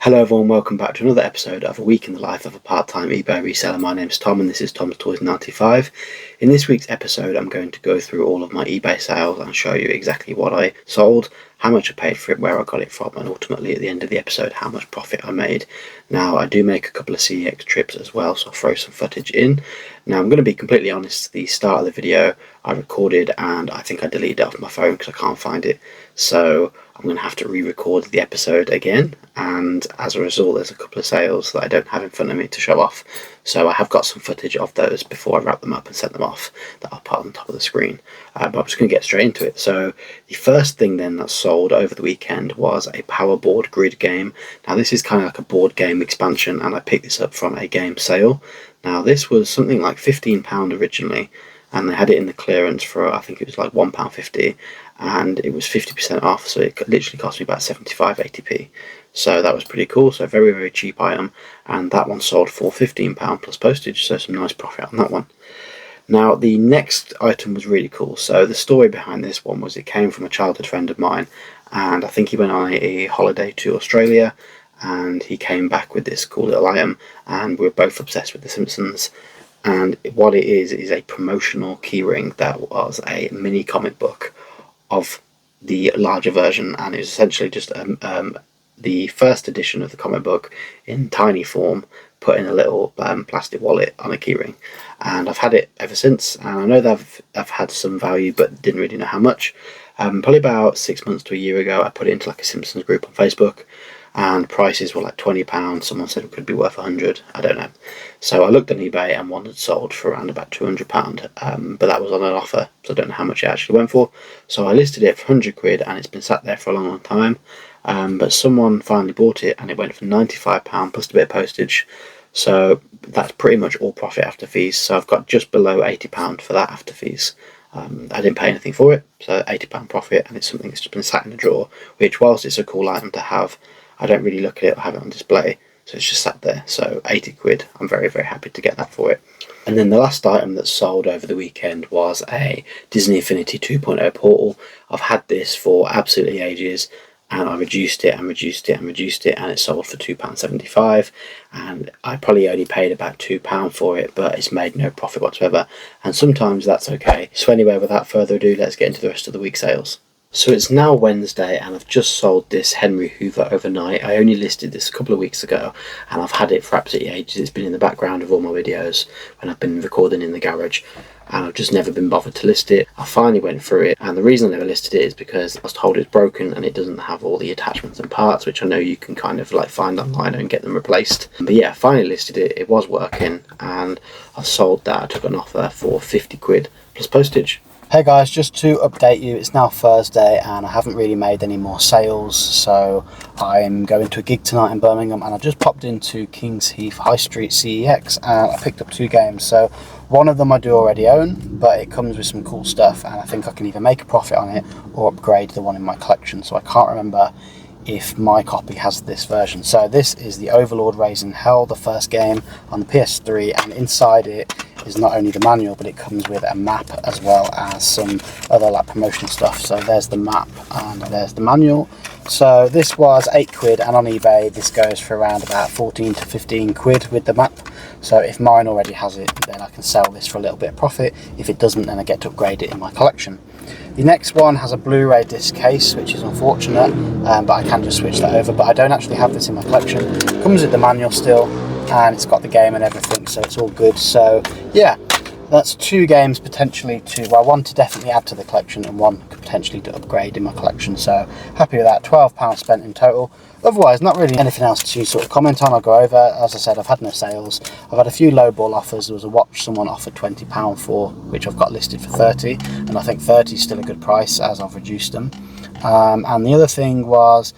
Hello everyone, welcome back to another episode of A Week in the Life of a Part-Time eBay Reseller. My name's Tom and this is Tom's Toys 95. In this week's episode I'm going to go through all of my eBay sales and show you exactly what I sold, how much I paid for it, where I got it from, and ultimately at the end of the episode how much profit I made. Now I do make a couple of CEX trips as well, so I'll throw some footage in. Now I'm going to be completely honest, the start of the video I recorded and I think I deleted it off my phone because I can't find it. So I'm going to have to re-record the episode again, and as a result there's a couple of sales that I don't have in front of me to show off. So I have got some footage of those before I wrap them up and send them off that I'll put on top of the screen. But I'm just going to get straight into it. So the first thing then that sold over the weekend was a power board grid game. Now this is kind of like a board game expansion and I picked this up from a game sale. Now this was something like £15 originally, and they had it in the clearance for, I think it was like £1.50, and it was 50% off, so it literally cost me about 75-80p. So that was pretty cool. So very, very cheap item, and that one sold for £15 plus postage, so some nice profit on that one. Now the next item was really cool. So the story behind this one was it came from a childhood friend of mine, and I think he went on a holiday to Australia and he came back with this cool little item, and we were both obsessed with The Simpsons. And what it is a promotional keyring that was a mini comic book of the larger version, and it was essentially just the first edition of the comic book in tiny form, put in a little plastic wallet on a keyring. And I've had it ever since, and I know that I've had some value but didn't really know how much. Probably about 6 months to a year ago I put it into like a Simpsons group on Facebook, and prices were like £20. Someone said it could be worth £100. I don't know. So I looked on eBay and one had sold for around about £200, but that was on an offer, so I don't know how much it actually went for. So I listed it for £100 and it's been sat there for a long time. But someone finally bought it and it went for £95 plus a bit of postage. So that's pretty much all profit after fees. So I've got just below £80 for that after fees. I didn't pay anything for it, so £80 profit, and it's something that's just been sat in the drawer, which whilst it's a cool item to have, I don't really look at it or have it on display, so it's just sat there. So £80, I'm very, very happy to get that for it. And then the last item that sold over the weekend was a Disney Infinity 2.0 portal. I've had this for absolutely ages, and I reduced it and reduced it and reduced it, and it sold for £2.75, and I probably only paid about £2 for it, but it's made no profit whatsoever, and sometimes that's okay. So anyway, without further ado, let's get into the rest of the week's sales. So it's now Wednesday and I've just sold this Henry Hoover overnight. I only listed this a couple of weeks ago and I've had it for absolutely ages. It's been in the background of all my videos when I've been recording in the garage, and I've just never been bothered to list it. I finally went through it, and the reason I never listed it is because I was told it's broken and it doesn't have all the attachments and parts, which I know you can kind of like find online and get them replaced. But yeah, I finally listed it, it was working, and I sold that. I took an offer for £50 plus postage. Hey guys, just to update you, it's now Thursday and I haven't really made any more sales, so I'm going to a gig tonight in Birmingham, and I just popped into Kings Heath High Street CEX and I picked up 2 games. So one of them I do already own, but it comes with some cool stuff and I think I can either make a profit on it or upgrade the one in my collection. So I can't remember if my copy has this version. So this is the Overlord Raising Hell, the first game on the PS3, and inside it is not only the manual, but it comes with a map as well as some other like promotional stuff. So there's the map and there's the manual. So this was £8, and on eBay this goes for around about 14 to 15 quid with the map. So if mine already has it, then I can sell this for a little bit of profit. If it doesn't, then I get to upgrade it in my collection. The next one has a Blu-ray disc case, which is unfortunate, but I can just switch that over. But I don't actually have this in my collection. It comes with the manual still, and it's got the game and everything, so it's all good. So yeah, that's 2 games potentially one to definitely add to the collection and one potentially to upgrade in my collection. So happy with that. £12 spent in total. Otherwise, not really anything else to sort of comment on or go over. As I said, I've had no sales. I've had a few lowball offers. There was a watch someone offered £20 for, which I've got listed for 30, and I think 30 is still a good price as I've reduced them. And the other thing was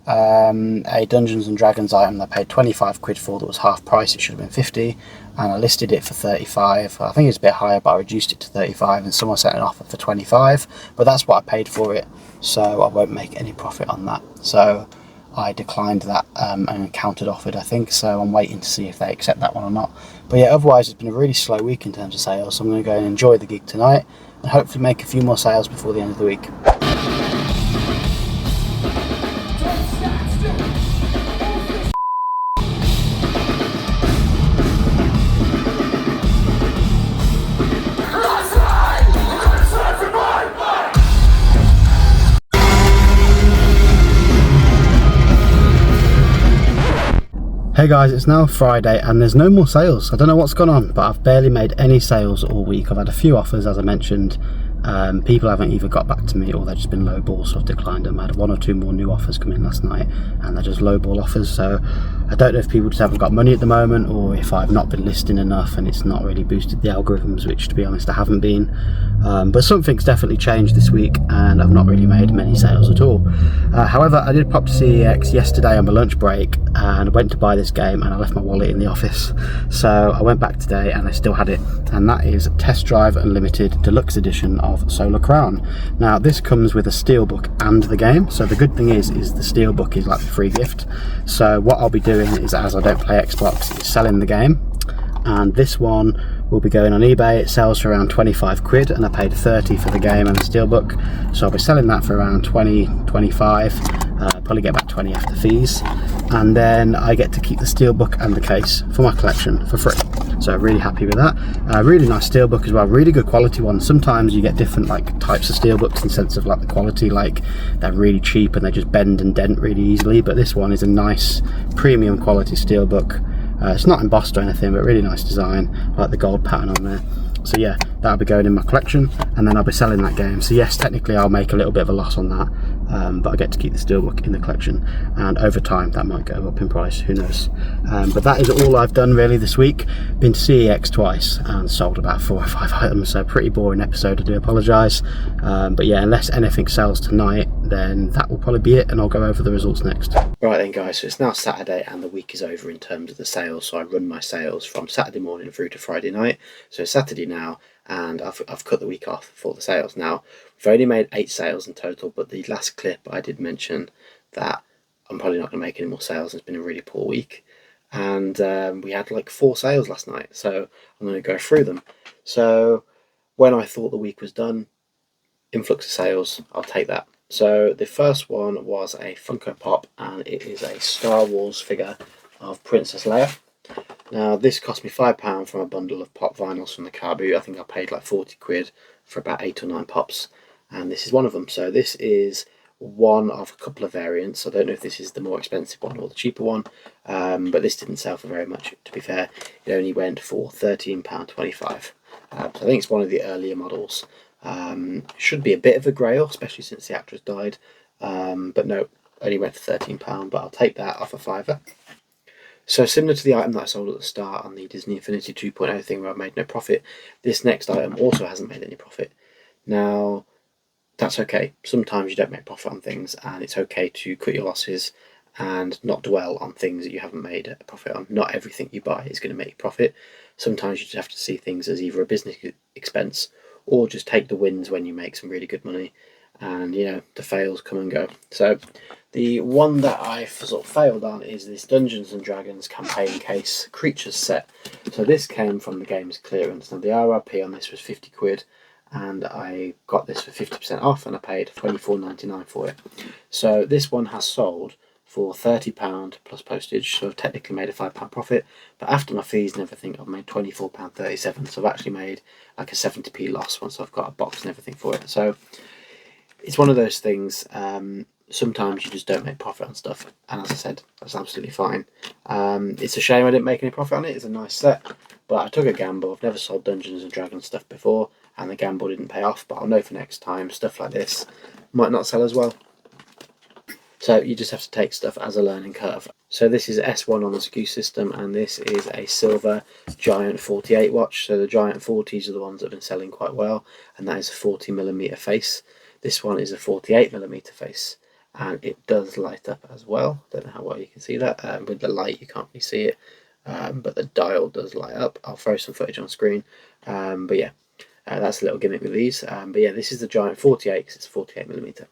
a Dungeons and Dragons item that I paid £25 for that was half price. It should have been 50, and I listed it for 35. I think it's a bit higher, but I reduced it to 35, and someone sent an offer for 25, but that's what I paid for it, so I won't make any profit on that. So I declined that and countered offered, I think, so I'm waiting to see if they accept that one or not. But yeah, otherwise it's been a really slow week in terms of sales, so I'm going to go and enjoy the gig tonight and hopefully make a few more sales before the end of the week. Hey guys, it's now Friday and there's no more sales. I don't know what's gone on, but I've barely made any sales all week. I've had a few offers, as I mentioned. People haven't either got back to me or they've just been lowball, so I've declined them. I had one or two more new offers come in last night and they're just lowball offers. So I don't know if people just haven't got money at the moment or if I've not been listing enough and it's not really boosted the algorithms, which to be honest I haven't been. But something's definitely changed this week and I've not really made many sales at all. However, I did pop to CEX yesterday on my lunch break and I went to buy this game and I left my wallet in the office. So I went back today and I still had it, and that is Test Drive Unlimited Deluxe Edition of Solar Crown. Now this comes with a steelbook and the game, so the good thing is the steelbook is like a free gift. So what I'll be doing is, as I don't play Xbox, is selling the game, and this one will be going on eBay. It sells for around 25 quid and I paid 30 for the game and the steelbook, so I'll be selling that for around 20, 25, probably get about 20 after fees, and then I get to keep the steelbook and the case for my collection for free. So really happy with that. Really nice steelbook as well, really good quality one. Sometimes you get different like types of steelbooks in sense of like the quality, like they're really cheap and they just bend and dent really easily, but this one is a nice premium quality steelbook. It's not embossed or anything, but really nice design. I like the gold pattern on there. So yeah, that'll be going in my collection and then I'll be selling that game. So yes, technically I'll make a little bit of a loss on that, but I get to keep the steelbook in the collection, and over time that might go up in price, who knows. But that is all I've done really this week. Been to CEX twice and sold about 4 or 5 items, so pretty boring episode, I do apologise. But yeah, unless anything sells tonight, then that will probably be it, and I'll go over the results next. Right then guys, so it's now Saturday and the week is over in terms of the sales. So I run my sales from Saturday morning through to Friday night. So it's Saturday now and I've cut the week off for the sales. Now we've only made 8 sales in total, but the last clip I did mention that I'm probably not going to make any more sales. It's been a really poor week, and we had like 4 sales last night, so I'm going to go through them. So when I thought the week was done, influx of sales, I'll take that. So the first one was a Funko Pop, and it is a Star Wars figure of Princess Leia. Now this cost me £5 from a bundle of pop vinyls from the car boot. I think I paid like 40 quid for about 8 or 9 pops, and this is one of them. So this is one of a couple of variants. I don't know if this is the more expensive one or the cheaper one, but this didn't sell for very much, to be fair. It only went for £13.25. So I think it's one of the earlier models. Should be a bit of a grail, especially since the actress died, but no, only went for £13, but I'll take that off a £5. So similar to the item that I sold at the start on the Disney Infinity 2.0 thing where I made no profit, this next item also hasn't made any profit. Now that's okay. Sometimes you don't make profit on things, and it's okay to cut your losses and not dwell on things that you haven't made a profit on. Not everything you buy is going to make you profit. Sometimes you just have to see things as either a business expense or just take the wins when you make some really good money, and you know, the fails come and go. So the one that I've sort of failed on is this Dungeons and Dragons campaign case creatures set. So this came from the game's clearance. Now the RRP on this was 50 quid, and I got this for 50% off, and I paid £24.99 for it. So this one has sold for £30 plus postage, so I've technically made a £5 profit, but after my fees and everything I've made £24.37, so I've actually made like a 70p loss once I've got a box and everything for it. So it's one of those things, sometimes you just don't make profit on stuff, and as I said, that's absolutely fine. It's a shame I didn't make any profit on it. It's a nice set, but I took a gamble. I've never sold Dungeons and Dragons stuff before, and the gamble didn't pay off, but I'll know for next time stuff like this might not sell as well. So you just have to take stuff as a learning curve. So this is S1 on the SKU system, and this is a silver Giant 48 watch. So the Giant 40s are the ones that have been selling quite well, and that is a 40mm face. This one is a 48mm face, and it does light up as well. Don't know how well you can see that. With the light you can't really see it, but the dial does light up. I'll throw some footage on screen. But yeah, that's a little gimmick with these. But yeah, this is the Giant 48 because it's 48mm.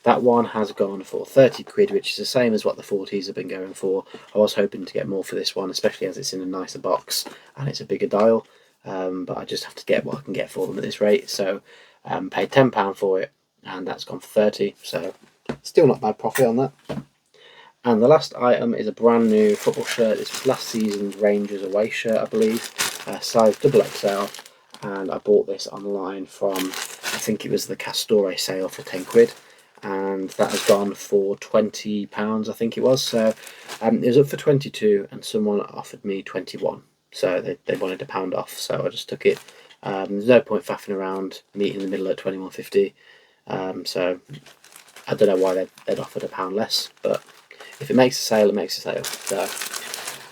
That one has gone for 30 quid, which is the same as what the 40s have been going for. I was hoping to get more for this one, especially as it's in a nicer box and it's a bigger dial. But I just have to get what I can get for them at this rate. So paid £10 for it, and that's gone for 30. So still not bad profit on that. And the last item is a brand new football shirt. This was last season's Rangers away shirt, I believe, size XXL. And I bought this online from, I think it was the Castore sale for 10 quid. and that has gone for £20, I think it was. So it was up for 22, and someone offered me 21. So they wanted £1 off, so I just took it. There's no point faffing around, meeting in the middle at 21.50. So I don't know why they'd offered £1 less, but if it makes a sale, it makes a sale. So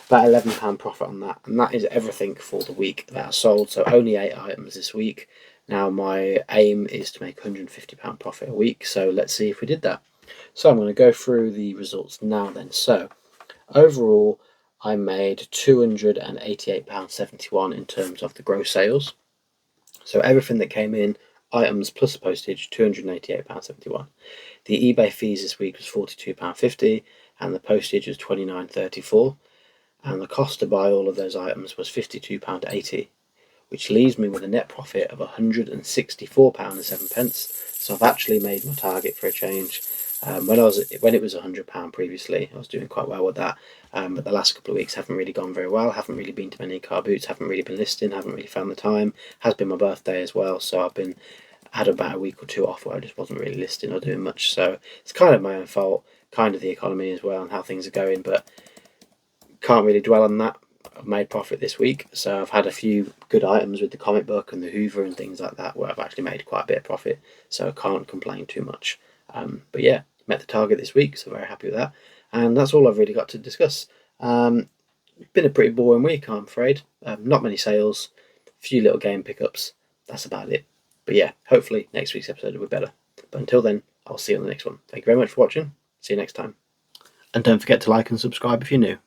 about £11 profit on that, and that is everything for the week that I sold. So only 8 items this week. Now my aim is to make £150 profit a week, so let's see if we did that. So I'm going to go through the results now then. So overall I made £288.71 in terms of the gross sales. So everything that came in, items plus postage, £288.71. The eBay fees this week was £42.50 and the postage was £29.34, and the cost to buy all of those items was £52.80. which leaves me with a net profit of £164.07. So I've actually made my target for a change. When it was £100 previously, I was doing quite well with that. But the last couple of weeks haven't really gone very well. Haven't really been to many car boots. Haven't really been listing. Haven't really found the time. Has been my birthday as well, so I've had about a week or two off where I just wasn't really listing or doing much. So it's kind of my own fault, kind of the economy as well and how things are going. But can't really dwell on that. I've made profit this week, so I've had a few good items with the comic book and the Hoover and things like that where I've actually made quite a bit of profit, so I can't complain too much. But yeah, met the target this week, so very happy with that. And that's all I've really got to discuss. It's been a pretty boring week, I'm afraid. Not many sales, a few little game pickups. That's about it. But yeah, hopefully next week's episode will be better. But until then, I'll see you on the next one. Thank you very much for watching. See you next time. And don't forget to like and subscribe if you're new.